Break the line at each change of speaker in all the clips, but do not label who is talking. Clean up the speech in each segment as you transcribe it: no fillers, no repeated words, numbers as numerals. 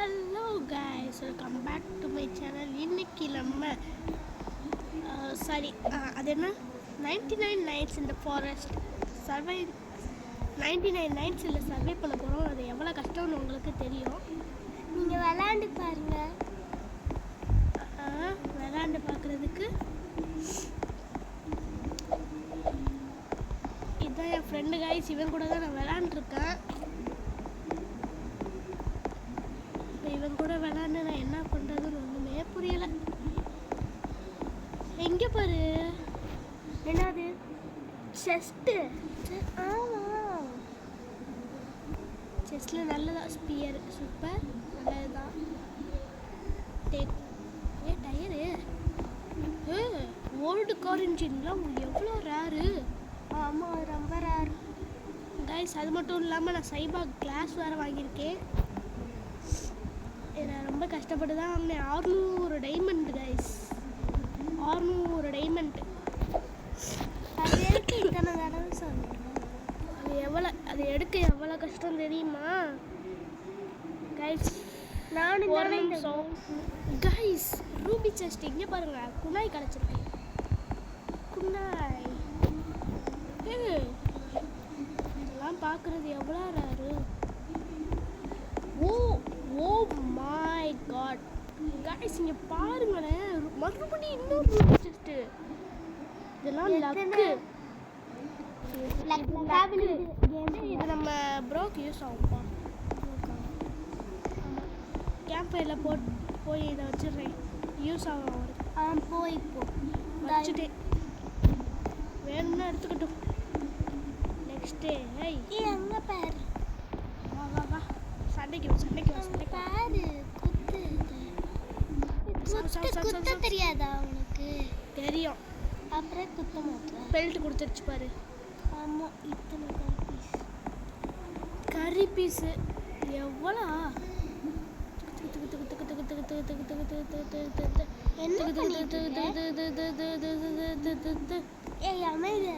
Hello guys, welcome back to my channel. இன்னைக்கு நம்ம அது என்ன 99 நைட்ஸ் இந்த ஃபாரஸ்ட் சர்வை 99 நைட்ஸ் இல்லை சர்வே பண்ண போகிறோம். அது எவ்வளோ கஷ்டம்னு உங்களுக்கு தெரியும்.
நீங்கள் விளாண்டு பாருங்க.
விளாண்டு பார்க்குறதுக்கு இதுதான் என் ஃப்ரெண்டு கைஸ். இவன் கூட தான் நான் விளாண்டுருக்கேன். இவன் கூட விளாண்டு நான் என்ன பண்ணுறதுன்னு ஒன்றுமே புரியலை. எங்கே பாரு, என்னது செஸ்ட்டு.
ஆமாம்,
செஸ்ஸில் நல்லதா ஸ்பியர், சூப்பர், நல்லதுதான். டயரு ஓல்டு கார் இன்ஜின்லாம் எவ்வளோ ரேரு.
ஆமாம், ரொம்ப ரேர்
கைஸ். அது மட்டும் இல்லாமல் நான் சைபா கிளாஸ் வேறு வாங்கியிருக்கேன். நான் ரொம்ப கஷ்டப்பட்டு தான் வாங்கினேன். 600 டைமண்ட் கைஸ், 600 டைமண்ட்.
அது எடுக்க இத்தனை தடவை சொன்னேன்.
அது எடுக்க எவ்வளோ கஷ்டம் தெரியுமா கைஸ்?
நானும்
ஒரு நிமிஷம் கைஸ். ரூபி செஸ்ட் இங்கே பாருங்க, குனாய் கிடச்சிருக்கு. குனாய் இதெல்லாம் பார்க்குறது எவ்வளோ rare. Oh my god guys, இங்கே பாருங்களேன், மறுபடியும் இன்னொரு ரூபி செஸ்ட்டு. இதெல்லாம் லக்கு. இது நம்ம ப்ரோக்கு யூஸ் ஆகும்ப்பா. கேம்ப் ஃபயரில் போய் இதை வச்சிடுறேன், யூஸ் ஆகும் அவருக்கு.
போய்
வச்சுட்டேன், வேணும்னா எடுத்துக்கட்டும். நெக்ஸ்ட்டு
அங்கே பாரு.
வா சண்டைக்கு
பாரு, குத்த தெரியாதா உனக்கு?
தெரியும்,
அப்புறம் குத்த மாட்டேன்.
பெல்ட் கொடுத்துருச்சு பாரு.
ஆமாம், இத்தனை
கறி பீஸு எவ்வளோ?
ஏய் அமைதி,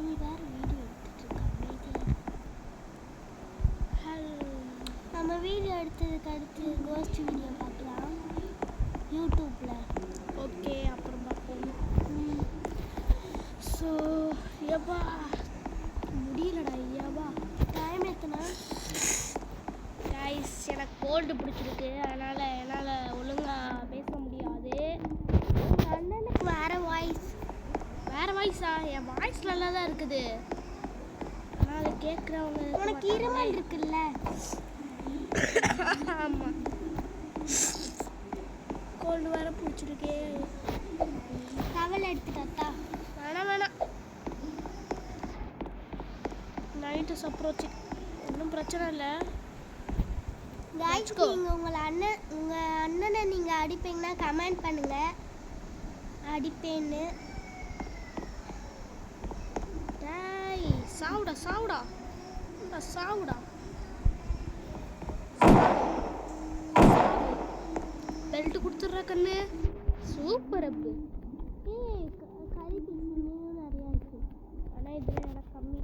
நீ வேற வீடியோ எடுத்துட்டு இருக்க. நம்ம வீடியோ எடுத்ததுக்கு அடுத்து கோஸ்ட் வீடியோ பார்க்கலாம் யூடியூப்ல.
ஓகே, அப்புறம் பார்ப்போம். ஸோ ஐயாப்பா முடியலடா ஐயாப்பா.
டைம் எத்தனை
கைஸ்? எனக்கு கோல்டு பிடிச்சிருக்கு, அதனால் என்னால் ஒழுங்காக பேச முடியாது.
அண்ணனுக்கு வேறு
வாய்ஸா? என் வாய்ஸ் நல்லா தான் இருக்குது, அதனால் கேட்குறவங்க.
உனக்கு இருமல் இருக்குல்ல?
ஆமாம், கோல்டு வேறு பிடிச்சிருக்கே.
டவல் எடுத்துட்டா?
வேணாம், நைட்டு அப்ரோச்சு, ஒன்றும் பிரச்சனை இல்லை.
காய்ஸ், நீங்கள் உங்கள் அண்ணனை நீங்கள் அடிப்பீங்கன்னா கமெண்ட் பண்ணுங்க, அடிப்பேன்னு.
சாவுடா பெல்ட் கொடுத்துட்ற கண்ணு. சூப்பர் அப்பு.
கறி பீஸும் நிறையா இருக்குது,
ஆனால் இதில் எனக்கு கம்மி.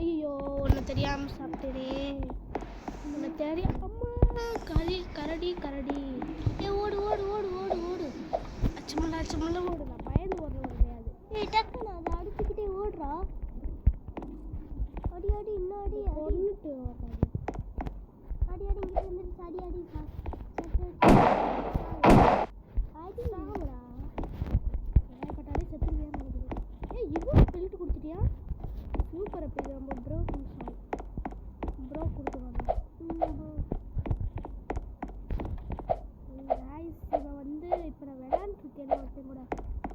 ஐயோ, ஒன்று தெரியாமல் சாப்பிட்டேனே. ஒன்று தெரியும். அம்மா, கரடி.
ஓடு.
அச்சமல்ல ஓடு. நான் பயந்து ஓடுறது கிடையாது.
டக்குன்னு அதை அடிச்சுக்கிட்டே ஓடுறா. அடி இன்னும் அடி
ஒன்றுட்டு
அடி இங்கே வந்துருச்சு. அடி
சாவுடா. ஏற்பட்டாலே செத்துருவியான்னு நினைக்கிறேன். இவ்வளோ பெல்ட் கொடுத்துட்டியா? சூப்பர் அப்போ. இது நம்ம ப்ரோ கொடுத்துருவாங்க. இவன் வந்து இப்போ நான் விளையாண்டுருக்கேன் ஒருத்தன் கூட.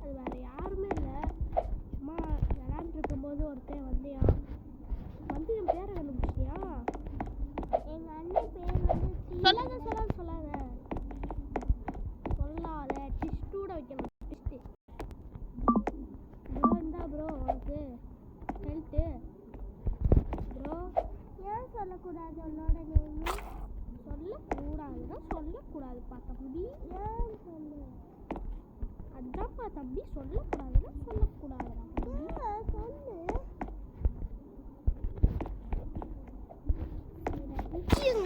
அது வேறு யாருமே இல்லை, சும்மா விளையாண்டுருக்கும்போது ஒருத்தன் வந்தியா வந்து என் பேரை கண்டுபிடிச்சிட்டியா?
எங்கள் அண்ணன் பேர் வந்து
சொல்லாத டிஸ்டூட வைக்கணும். டிஸ்ட்டு ப்ரோ இருந்தா ப்ரோ உனக்கு ஹெல்த்து ப்ரோ.
ஏன் சொல்லக்கூடாது உன்னோட நேம்?
சொல்லக்கூடாதுப்பா தம்பி.
ஏன் சொல்லு?
அதான்ப்பா தம்பி, சொல்லக்கூடாதுன்னா சொல்லக்கூடாதுடா.
சொல்லு.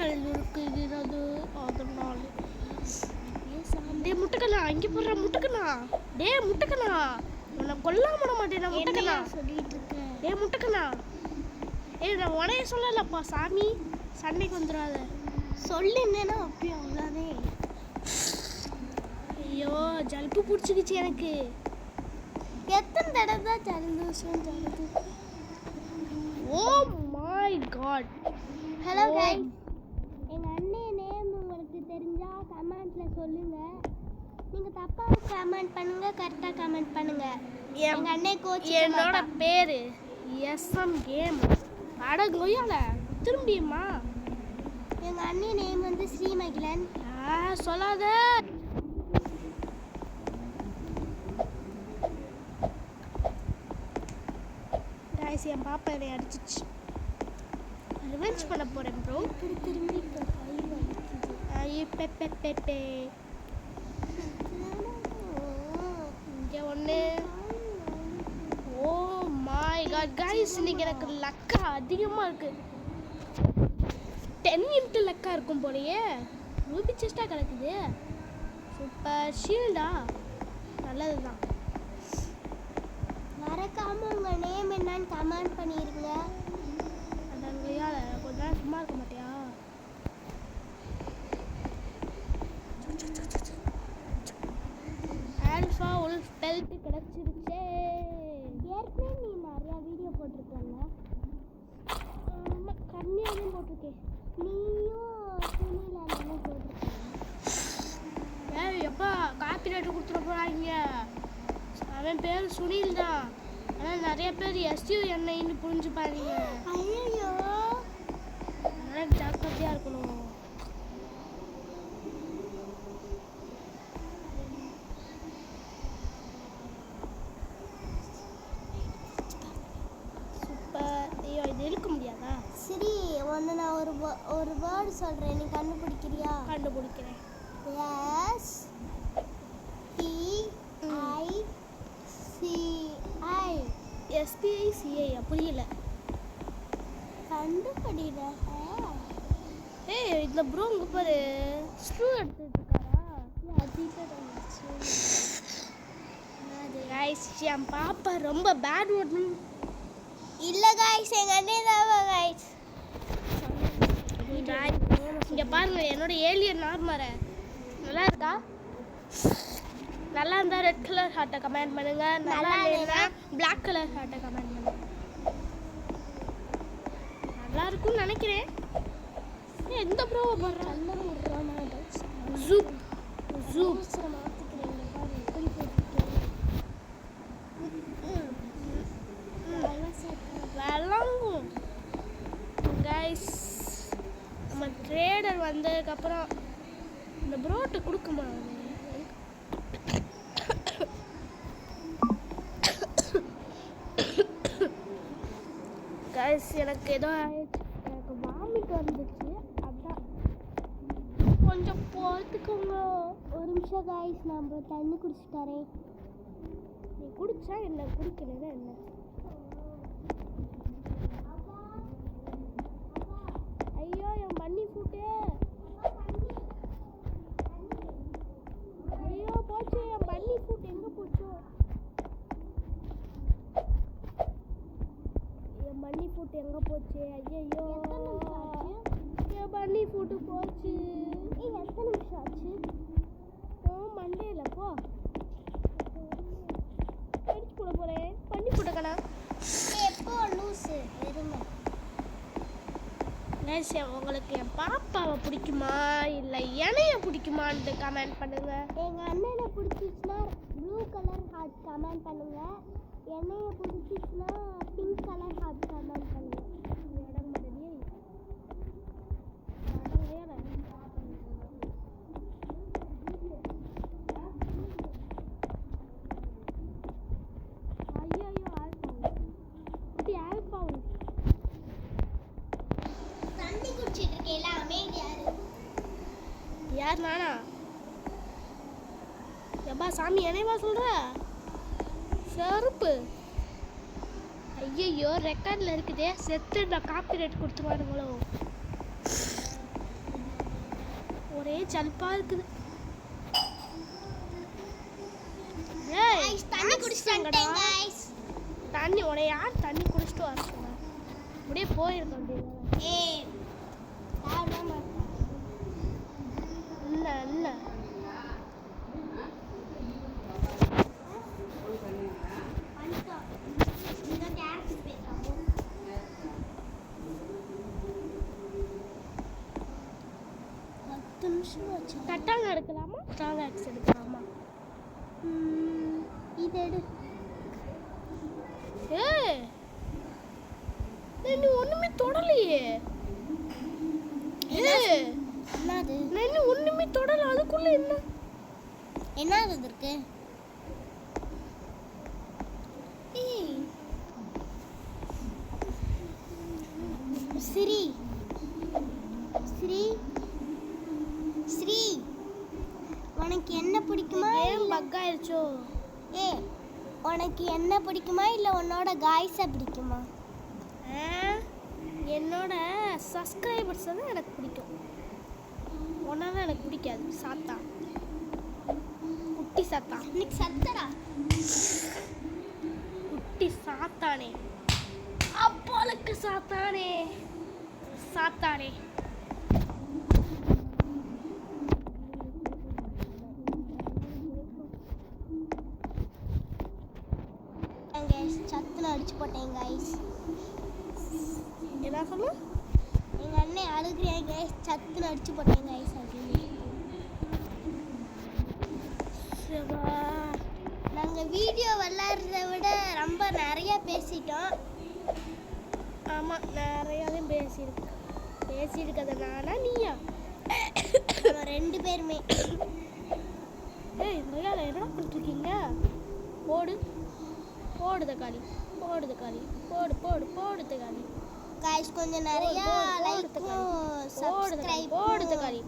விஷயங்கள் இருக்குகிறது அதனால். டே முட்டைக்கண்ணா இங்கே போடுற முட்டைக்கண்ணா. டே முட்டைக்கண்ணா உன்னை கொல்லாம விட மாட்டேன் நான் முட்டைக்கண்ணா.
சொல்லிட்டு இருக்கேன்.
டே முட்டைக்கண்ணா. நான் உனைய சொல்லலப்பா சாமி, சண்டைக்கு வந்துடாத.
சொல்லிருந்தேன்னா அப்படியே அவ்வளோதே.
ஐயோ ஜலுப்பு பிடிச்சிக்கிச்சு எனக்கு.
எத்தனை தடவை தான் ஜலதோஷம் ஜலது.
Oh my God.
Hello guys, எங்கள் அண்ணன் நேம் உங்களுக்கு தெரிஞ்சா கமெண்ட்டில் சொல்லுங்கள். நீங்கள் தப்பாக கமெண்ட் பண்ணுங்கள், கரெக்டாக கமெண்ட் பண்ணுங்கள். எங்கள் அண்ணன் கோச்.
என்னோட பேர் SM கேம். அட கொய்யால திரும்பியுமா?
எங்கள் அண்ணன் நேம் வந்து ஸ்ரீமகிலன்.
சொல்லாத. கைஸ் என் பாப்பா என்னை அடிச்சிச்சு. ரிவெஞ்ச் பண்ண போறேன் ப்ரோ.
இப்படி திரும்பி இப்போ கை வலிக்குது.
இங்கே ஒன்று. ஓ மை காட் கைஸ், இன்னைக்கு எனக்கு லக்கா அதிகமாக இருக்கு. 10 இன்ட்டு லக்கா இருக்கும் போலயே. ரூபி செஸ்டா கிடக்குது. சூப்பர் ஷீல்டா, நல்லது தான்.
மறக்காம உங்கள் நேம் என்னன்னு கமெண்ட் பண்ணிடுங்க.
அதான் கொஞ்ச நேரம் சும்மா இருக்க மாட்டியா? ஆல்ஃபா உல்ஃப் பெல்ட் கிடச்சிருச்சே.
ஏற்கனவே நீ நிறையா வீடியோ போட்டிருக்கல.
கம்மியாகவும் போட்டிருக்கேன்.
நீயும் துணியில் எல்லாமே போட்டிருக்கேன்.
எப்பா காப்பி ரேட்டு கொடுத்துட போகிறாங்க. அவன் பேர் சுனில் தான், ஆனால் நிறைய பேர் SUNIன்னு புரிஞ்சுப்பாங்க.
ஐயோ,
அதனால் ஜாக்கிரதையாக இருக்கணும். சூப்பர். ஐயோ இது இழுக்க முடியாதா?
சரி, ஒன்று நான் ஒரு வேர்டு சொல்கிறேன், நீ கண்டுபிடிக்கிறியா?
கண்டுபிடிக்கிறேன். SPICI புரியல.
கண்டுபிடிடா.
ஏய் இந்த ப்ரோ இங்கே பாரு, ஸ்க்ரூ எடுத்துட்டு இருக்காரா? கைஸ் என் பாப்பா ரொம்ப பேட் ஓட்டு.
இல்லை கைஸ், எங்கள் அண்ணே தான் கைஸ்.
இங்கே பாருங்க என்னோட ஏலியன் நார்மர நல்லா இருக்கா? நல்லா இருந்தால் ரெட் கலர் ஹார்ட்டை கமெண்ட் பண்ணுங்க. நல்லா இல்லைன்னா பிளாக் கலர் ஹார்ட்டை கமெண்ட் பண்ணுங்க. நல்லா இருக்கும்னு நினைக்கிறேன். எந்த ப்ரோவை போடுறேன்? ஜூப் ஜூப் விளங்கும் கைஸ். நம்ம ட்ரேடர் வந்ததுக்கப்புறம் இந்த ப்ரோட்டை கொடுக்குமா? கைஸ் எனக்கு ஏதோ ஆயிடுச்சு, எனக்கு வாமிட் வந்துச்சு. அதான் கொஞ்சம் பார்த்துக்கோங்க.
ஒரு நிமிஷம் கைஸ், நான் தண்ணி குடிச்சு தரேன்.
நீ குடிச்சா என்ன, குடிக்கிறது என்ன? ஐயோ என் பண்ணி ஃபுட்டு. ஐயோ போச்சு என் பண்ணி ஃபுட். எங்கே போச்சோ என் பண்ணி ஃபுட், எங்கே போச்சு? ஐயோ என் பண்ணி ஃபுட்டு போச்சு.
எத்தனை நிமிஷம் ஆச்சு?
மண்டேல போ அடிச்சு போட போகிறேன். பண்ணி ஃபுட்டக்கண்ணா
எப்போ லூஸு வெறுமை.
உங்களுக்கு என் பாப்பாவை பிடிக்குமா இல்லை என்னைய பிடிக்குமான்னு கமெண்ட் பண்ணுங்க.
எங்கள் அண்ணனை பிடிச்சிச்சுன்னா ப்ளூ கலர் ஹார்ட் கமெண்ட் பண்ணுங்க. என்னைய பிடிச்சிச்சுன்னா பிங்க் கலர் ஹார்ட் கமெண்ட் பண்ணுங்க.
இடம் மடலியே ஐயோ ஆல்பா
தண்ணி குடிச்சிட்டு இருக்கேன். அமைதியா இரு.
யார் நானா? எப்பா சாமி என்னையவா சொல்ற? செருப்பு. ஐயோ ரெக்கார்டில் இருக்குதே, செத்து நான் காப்பி ரேட் கொடுத்துருவானுங்களோ. ஒரே சல்பா இருக்குது.
Guys, தண்ணி குடிச்சிட்டு வந்துட்டேன் guys.
தண்ணி உடைய யார் தண்ணி குடிச்சிட்டு வர சொன்னா? அப்படியே போயிருக்க அப்படியே.
ஏய் சாப்பிட மாட்டேன்.
இல்ல இல்ல
வந்துட்டோம். இந்த டாக்ஸ் பேசாம 10 நிமிஷம் ஆச்சு.
கட்டாங்க எடுக்கலாமா ஸ்ட்ராங் ஆக்ஸ் எடுக்கலாமா?
இது எடு.
ஏய் நீ ஒண்ணுமே தொடலையே. ஏய்
என்னது?
நான் ஒண்ணுமே தொடல. அதுக்குள்ள
என்னது இருக்கு? ஏய் ஸ்ரீ ஸ்ரீ ஸ்ரீ உனக்கு என்ன பிடிக்குமா?
ஏன் பக் ஆயிருச்சோ?
ஏய் உனக்கு என்ன பிடிக்குமா இல்ல உன்னோட காய்ஸை பிடிக்குமா?
என்னோட சப்ஸ்கிரைபர்ஸ் தான் எனக்கு பிடிக்கும். ஒன்னாதான் எனக்கு பிடிக்காது. சாத்தா குட்டி சாத்தா.
இன்னைக்கு சத்தரா
குட்டி சாத்தானே. அப்பளுக்கு சாத்தானே சாத்தானே.
சத்துல அடிச்சு போட்டேன் கைஸ்.
என்ன சொன்ன?
எங்க அண்ணன் அழுகிறேன் கைஸ். சத்துல அடிச்சு போட்டேன் கைஸ். நாங்க வீடியோ விளையாடுறத விட ரொம்ப நிறைய பேசிட்டோம்.
ஆமா நிறையாவே பேசியிருக்கதனால நீயா?
நம்ம 2 பேருமே.
ஏய் நிறையா என்ன பண்ணிருக்கீங்க? போடு தக்காளி போடு தக்காளி.
கைஸ் கொஞ்சம் நிறைய லைக்கும் சப்ஸ்கிரைப்
போடு தக்காளி.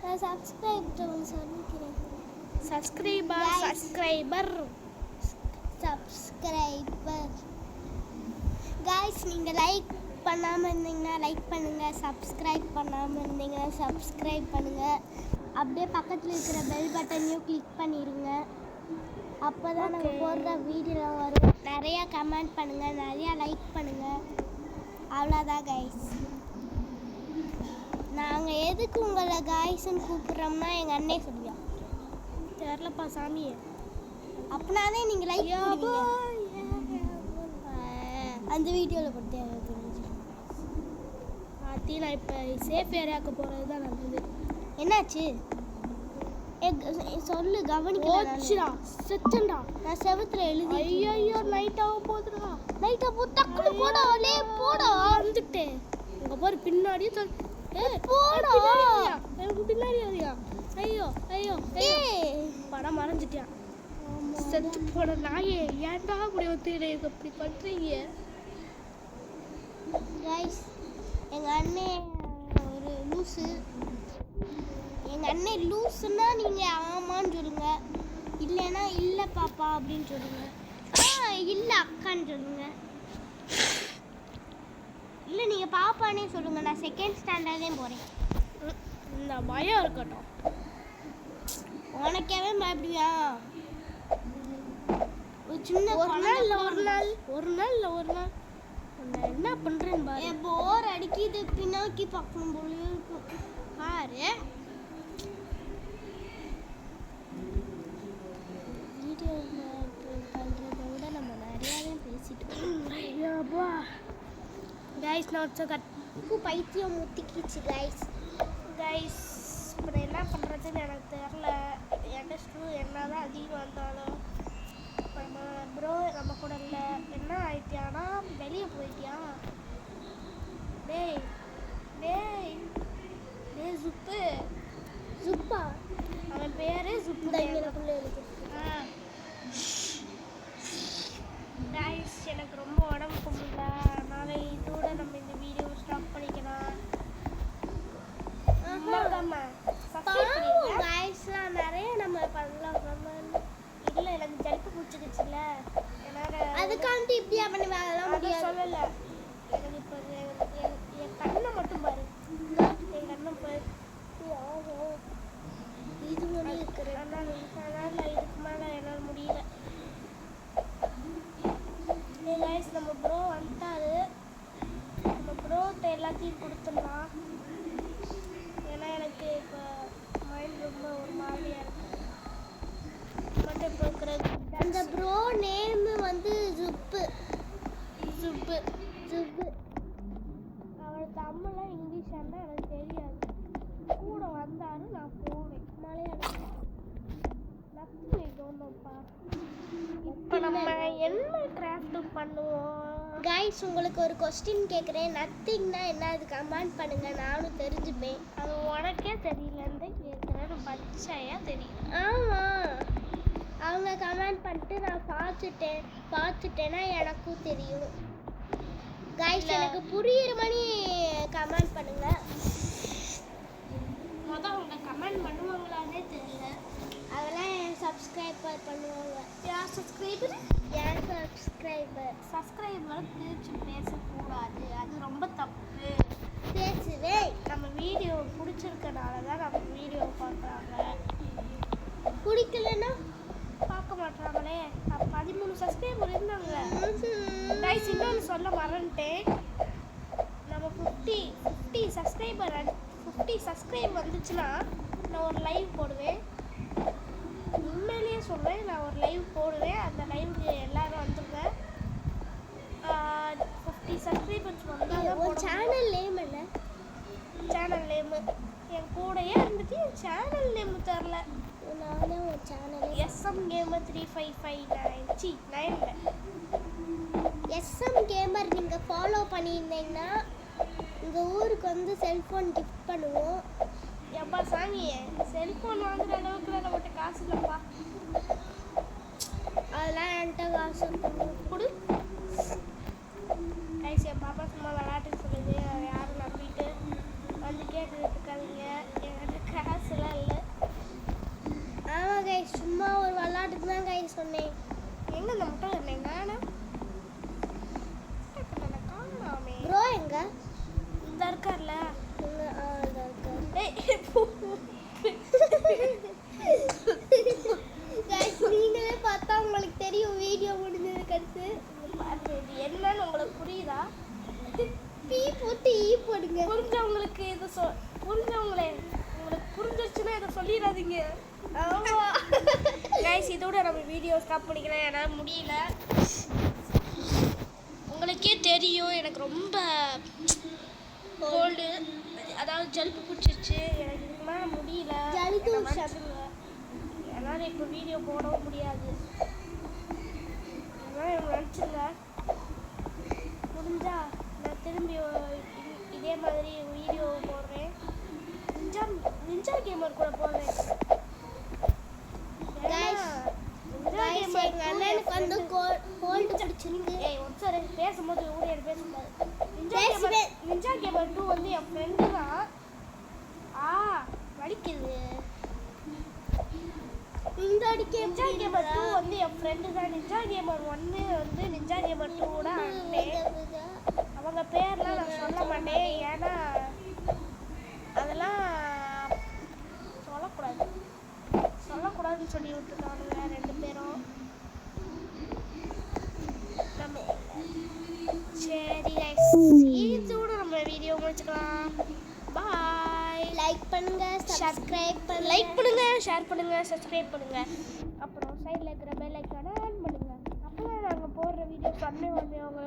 நான் சப்ஸ்கிரைப் சொல்லிக்கிறேன்.
சப்ஸ்கிரைபர்
கைஸ் நீங்க லைக் பண்ணாம இருந்தீங்கன்னா லைக் பண்ணுங்க. சப்ஸ்கிரைப் பண்ணாம இருந்தீங்கன்னா சப்ஸ்கிரைப் பண்ணுங்க. அப்படியே பக்கத்தில் இருக்கிற பெல் பட்டனையும் கிளிக் பண்ணிடுங்க. அப்போ தான் நாங்கள் போடுற வீடியோ வரும். நிறையா கமெண்ட் பண்ணுங்கள், நிறையா லைக் பண்ணுங்கள். அவ்வளோதான் கைஸ். நாங்கள் எதுக்கு உங்களை கைஸ்ன்னு கூப்பிட்றோம்னா எங்கள் அண்ணே சொல்லியா
தெரியலப்பா சாமியே.
அப்படின்னாதே நீங்கள் லைக் அந்த வீடியோவில் போட்டு
நான் இப்போ சேஃப் ஏரியாவுக்கு போகிறது தான் நல்லது.
என்னாச்சு சொல்லு. கவனிக்கலடா
செத்தண்டா.
நான் செவத்துல எழுதி.
ஐயோ நைட்டாக போகுதுடா.
நைட்டாக போ டக்குனு போடா. போடா
வந்துட்டேன். உங்க பாரு பின்னாடியே
போடா.
எனக்கு பின்னாடி வரியா? ஐயோ படம் மறைஞ்சிட்டியான். செத்து போட நாயே. ஏன்டா அப்படி வந்து இப்படி பண்றீங்க?
கைஸ் எங்கள் அண்ணே ஒரு லூஸு. எங்கள் அண்ணே லூஸுன்னா நீங்கள் ஆமான்னு சொல்லுங்க, இல்லைன்னா இல்லை பாப்பா அப்படின்னு சொல்லுங்க. இல்லை அக்கான்னு சொல்லுங்க. இல்லை நீங்கள் பாப்பானே சொல்லுங்க. நான் 2nd ஸ்டாண்டர்டே போகிறேன்.
இந்த பயம் இருக்கட்டும்.
உனக்கேவே பயப்படுவியா? ஒரு சின்ன
ஒரு நாள் உன்னை என்ன பண்றேன்னு பாரு.
போர் அடிக்கிது. பின்னாக்கி பார்க்கணும் போல இருக்கும்.
பாரு
வீடியோ பண்ணுறத விட நம்ம நிறையாவே பேசிட்டோம்.
கைஸ் நோட்ஸை
பைத்தியம் முத்திக்கிச்சு கைஸ்.
இப்போ நான் என்ன பண்ணுறதுன்னு எனக்கு தெரில. என்கிட்ட என்னதான் அதிகம் வந்தாலும் நம்ம ப்ரோ நம்ம கூட இல்லை. என்ன ஆயிட்டியானா வெளியே போயிட்டியா? டேய்
சுப்பா
அவன் பேரே சுப்பு. கைஸ் எனக்கு ரொம்ப உடம்புக்கு முடியல. அதனால இதோட நம்ம இந்த வீடியோ ஸ்டாப் பண்ணிக்கலாம்.
நிறைய நம்ம பண்ணலாம்.
இல்லை எனக்கு ஜலிப்பு பிடிச்சிக்கிச்சுல.
அதுக்காண்டி இப்படியா பண்ணி வேலை
சொல்லலை. எனக்கு இப்போ என் கண்ணை மட்டும் பாரு.
துணி இருக்குது.
அதனால் இதுக்கு மேலே என்னால் முடியல. கைஸ் நம்ம ப்ரோ வந்துட்டாரு. நம்ம ப்ரோட்ட எல்லாத்தையும் கொடுத்துடலாம். ஏன்னா எனக்கு இப்போ மைண்ட் ரொம்ப ஒரு மாதிரியாக இருக்கு. மட்டும் இப்போ இருக்கிற
அந்த ப்ரோ நேம் வந்து ஜுப்பு.
அவள் தமிழ்லாம் இங்கிலீஷ் இருந்தால் எனக்கு தெரியாது. கூட வந்தாரு, நான் போனேன். மலையாளம் நத்திப்பா. இப்போ நம்ம என்ன கிராஃப்ட் பண்ணுவோம்?
கைஸ், உங்களுக்கு ஒரு கொஸ்டின் கேட்குறேன். நத்திங்னா என்ன? அது கமெண்ட் பண்ணுங்க, நானும் தெரிஞ்சுப்பேன்.
அது உனக்கே தெரியலன்னு கேட்குறேன். பச்சையாக தெரியும்.
ஆமாம், அவங்க கமெண்ட் பண்ணிட்டு நான் பார்த்துட்டேன்னா எனக்கும் தெரியும். கைஸ், எனக்கு புரியுற மாதிரி கமெண்ட் பண்ணுங்க.
அவங்க கமெண்ட் பண்ணுவாங்களானே தெரியல.
அதெல்லாம் என் சப்ஸ்கிரைபர் பண்ணுவாங்க.
யார் சப்ஸ்கிரைபர்?
என் சப்ஸ்கிரைபர்.
சப்ஸ்கிரைபர் பிரிச்சு பேசக்கூடாது, அது ரொம்ப தப்பு.
பேசுவே.
நம்ம வீடியோ பிடிச்சிருக்கனால தான் நம்ம வீடியோ பார்க்குறாங்க.
பிடிக்கலன்னா
பார்க்க மாட்டாங்களே. 13 சப்ஸ்கிரைபர் இருந்தாங்க. கைஸ், இன்னொன்று சொல்ல மறந்துட்டேன். நம்ம 50 சப்ஸ்கிரைப் வந்துச்சுன்னா நான் ஒரு லைவ் போடுவேன். உண்மையிலேயே சொல்கிறேன், நான் ஒரு லைவ் போடுவேன். அந்த லைவுக்கு எல்லாரும் வந்துருங்க. 50 சப்ஸ்கிரைபர்ஸ் வந்தால்
ஒரு சேனல் நேம் என்ன?
சேனல் நேமு என் கூடயே இருந்துட்டு என் சேனல் நேமு தரல.
நானே ஒரு channel
SM Gamer 3559
SM Gamer நீங்கள் ஃபாலோ பண்ணியிருந்தீங்கன்னா உங்கள் ஊருக்கு வந்து செல்ஃபோன் கிஃப்ட் பண்ணுவோம்.
எப்பா சாமி, செல்ஃபோன் வாங்குற அளவுக்கு நம்மகிட்ட காசு இல்லைப்பா.
அதெல்லாம் என்கிட்ட காசு
கொடு. கைஸ், என் பாப்பா சும்மா விளையாட்டுன்னு சொல்லுது. யாரும் நம்பிட்டு வந்து கேட்டுட்டு இருக்காதீங்க. என்கிட்ட காசுலாம் இல்லை.
ஆமாம் கைஸ், சும்மா ஒரு விளையாட்டுக்கு தான் கைஸ் சொன்னேன்.
எங்கே இந்த முட்டை இருந்தேன் காணாமே.
ப்ரோ எங்க?
இந்த இருக்கார்ல.
நீங்களே பார்த்தா உங்களுக்கு தெரியும் வீடியோ முடிஞ்சதுக்கு அடுத்து.
என்னன்னு உங்களுக்கு புரியுதா?
பீ போட்டு ஈ போடுங்க.
புரிஞ்சவங்களுக்கு இது புரிஞ்சவங்களே உங்களுக்கு புரிஞ்சிருச்சுன்னா இதை சொல்லிடாதீங்க. ஆமாம் கைஸ், இதோட நம்ம வீடியோ ஸ்டாப் பண்ணிக்கலாம். என்னால் முடியல. உங்களுக்கே தெரியும் எனக்கு ரொம்ப கோல்டு, அதாவது ஜலுப்பு பிடிச்சிருச்சு. எனக்கு இதுக்கு மேலே முடியல. என்னால் இப்போ வீடியோ போடவும் முடியாது. அதனால் நினச்சிருங்க. முடிஞ்சா நான் திரும்பி இதே மாதிரி வீடியோ போடுறேன். நிஞ்சா கேமர் கூட போடுறேன்.
அண்ணனுக்கு வந்து கோல்டு பிடிச்சிருக்கு.
ஒருத்தர் பேசும்போது ஊழியர் பேசும்போது நிஞ்சா கேமர் 2 வந்து என் ஃப்ரெண்டு தான். வலிக்குது. நிஞ்சா கேமர் 2 வந்து என் ஃப்ரெண்டு தான். நிஞ்சா கேமர் 1 வந்து நிஞ்சா கேமர் 2 அண்ணன். அவங்க பேர்லாம் நான் சொல்ல மாட்டேன், ஏன்னா அதெல்லாம் சொல்லக்கூடாதுன்னு சொல்லி விட்டுருக்கானுங்க 2 பேரும். சரி கைஸ், இதோட நம்ம வீடியோ முடிச்சுக்கலாம். பாய்.
லைக் பண்ணுங்க, சப்ஸ்கிரைப் பண்ணுங்க.
லைக் பண்ணுங்க, ஷேர் பண்ணுங்க, சப்ஸ்கிரைப் பண்ணுங்க. அப்புறம் சைடில் இருக்கிற பெல் ஐக்கானை ஆன் பண்ணுங்க. அப்போ தான் நாங்கள் போடுற வீடியோஸ் உடனே வந்து அவங்க